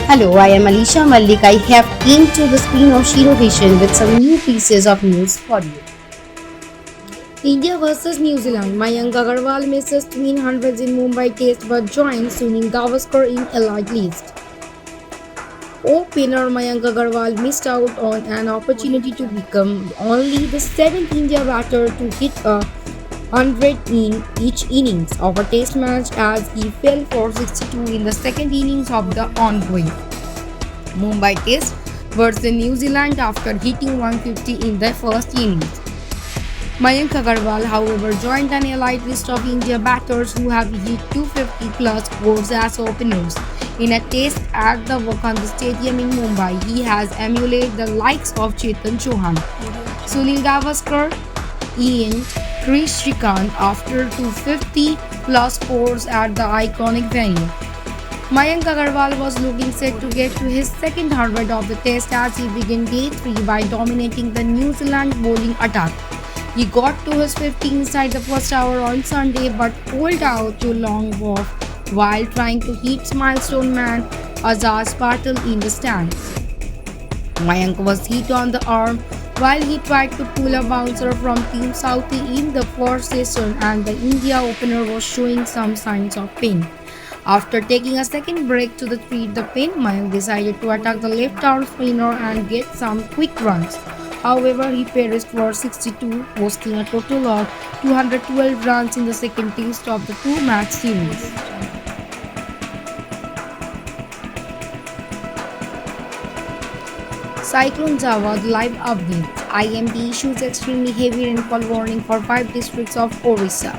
Hello, I am Alisha Malik. I have came to the screen of Shiro Vision with some new pieces of news for you. India vs New Zealand. Mayank Agarwal misses twin hundreds in Mumbai Test but joins Sunil Gavaskar in elite list. Opener Mayank Agarwal missed out on an opportunity to become only the seventh India batter to hit a hundred in each innings of a Test match as he fell for 62 in the second innings of the ongoing Mumbai Test versus New Zealand after hitting 150 in the first innings. Mayank Agarwal, however, joined an elite list of India batters who have hit 250 plus scores as openers. In a test at the Wakanda Stadium in Mumbai, he has emulated the likes of Chetan Chauhan, Sunil Gavaskar, and Krish Shrikant after 250 plus scores at the iconic venue. Mayank Agarwal was looking set to get to his second 100 of the test as he began day 3 by dominating the New Zealand bowling attack. He got to his 50 inside the first hour on Sunday but pulled out to long off while trying to hit milestone man Azaz Patel in the stands. Mayank was hit on the arm while he tried to pull a bouncer from Team Southie in the first session and the India opener was showing some signs of pain. After taking a second break to treat the pain, Mayank decided to attack the left arm spinner and get some quick runs. However, he perished for 62, posting a total of 212 runs in the second test of the two-match series. Cyclone Jawad live updates. IMD issues extremely heavy rainfall warning for 5 districts of Orissa.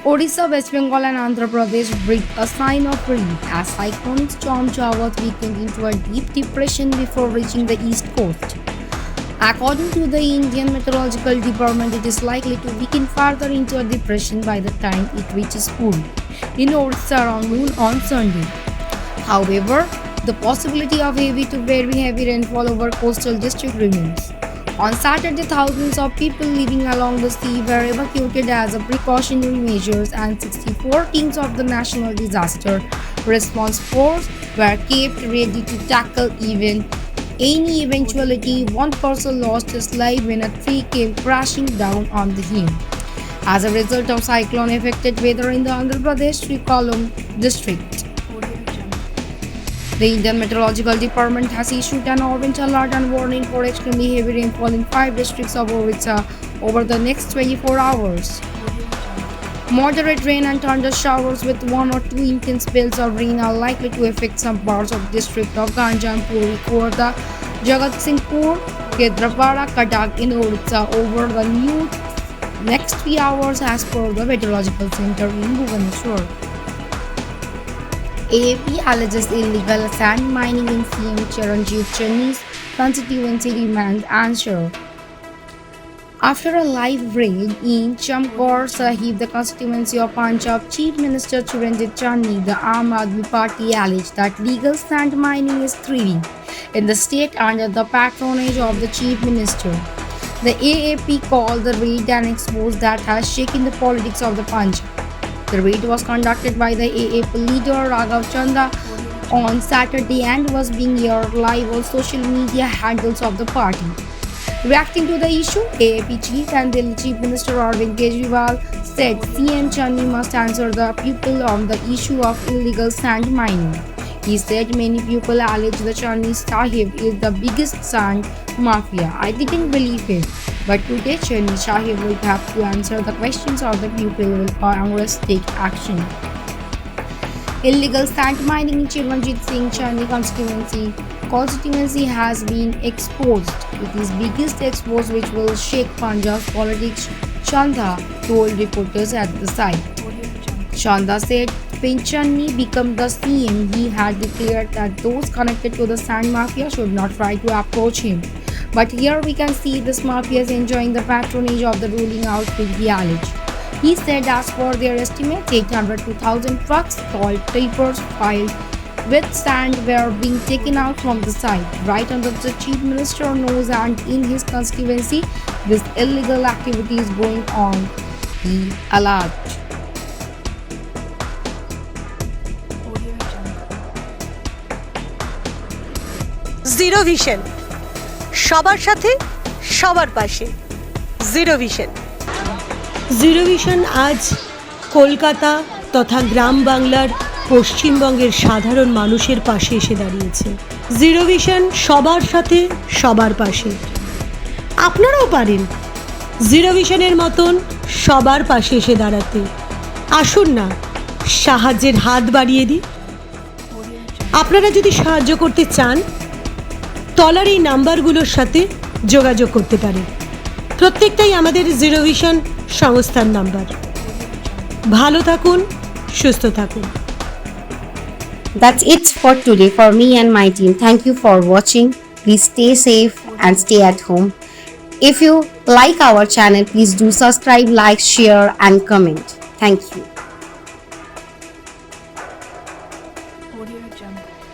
Odisha, West Bengal and Andhra Pradesh breathe a sign of relief as cyclone storm Jawad weakened into a deep depression before reaching the east coast. According to the Indian Meteorological Department, it is likely to weaken further into a depression by the time it reaches Pune in Odisha around noon on Sunday. However, the possibility of heavy to very heavy rainfall over coastal district remains. On Saturday, thousands of people living along the sea were evacuated as a precautionary measures and 64 teams of the National Disaster Response Force were kept ready to tackle even any eventuality. One person lost his life when a tree came crashing down on him. As a result of cyclone affected weather in the Andhra Pradesh Srikakulam district. The Indian Meteorological Department has issued an orange alert and warning for extremely heavy rainfall in 5 districts of Odisha over the next 24 hours. Moderate rain and thunder showers with 1 or 2 intense spells of rain are likely to affect some parts of the district of Ganjam, Puri, Khorda, Jagatsinghpur, Kedrapada, Cuttack in Odisha over the next 3 hours as per the Meteorological Center in Bhubaneswar. AAP alleges illegal sand mining in CM Charanjit Channi's constituency demands answer. After a live raid in Chamkaur Sahib, the constituency of Punjab, Chief Minister Charanjit Channi, the Aam Aadmi Party alleged that legal sand mining is thriving in the state under the patronage of the Chief Minister. The AAP called the raid an expose that has shaken the politics of the Punjab. The raid was conducted by the AAP leader Raghav Chanda on Saturday and was being aired live on social media handles of the party. Reacting to the issue, AAP Chief and Delhi Chief Minister Arvind Kejriwal said CM Channi must answer the people on the issue of illegal sand mining. He said many people allege the Channi Sahib is the biggest sand mafia. I didn't believe it. But today Channi Sahib will have to answer the questions of the people. Will Congress take action? Illegal sand mining in Charanjit Singh Channi constituency has been exposed. It is biggest expose which will shake Punjab's politics, Chanda told reporters at the site. Chanda said when Channi became the CM, he had declared that those connected to the sand mafia should not try to approach him. But here we can see this mafia is enjoying the patronage of the ruling outfit, he alleged. He said as for their estimate, 800 to 1,000 trucks called tippers filed with sand were being taken out from the site, right under the Chief Minister's nose, and in his constituency, this illegal activity is going on, he alleged. Zero vision, সবার সাথে সবার পাশে। Zero vision. Zero vision আজ কলকাতা তথা গ্রাম বাংলার পশ্চিমবঙ্গের সাধারণ মানুষের পাশে এসে দাঁড়িয়েছে। জিরো ভিশন সবার সাথে সবার পাশে। আপনারাও পারেন জিরো ভিশনের মতন সবার পাশে এসে দাঁড়াতে। আসুন না, সাহায্যের হাত বাড়িয়ে দিই। আপনারা যদি সাহায্য করতে চান, তলার এই নাম্বারগুলোর সাথে যোগাযোগ করতে পারেন। প্রত্যেকটাই আমাদের জিরো ভিশন সংস্থার নাম্বার। ভালো থাকুন, সুস্থ থাকুন। That's it for today for me and my team. Thank you for watching. Please stay safe and stay at home. If you like our channel, please do subscribe, like, share and comment. Thank you. Audio Jungle.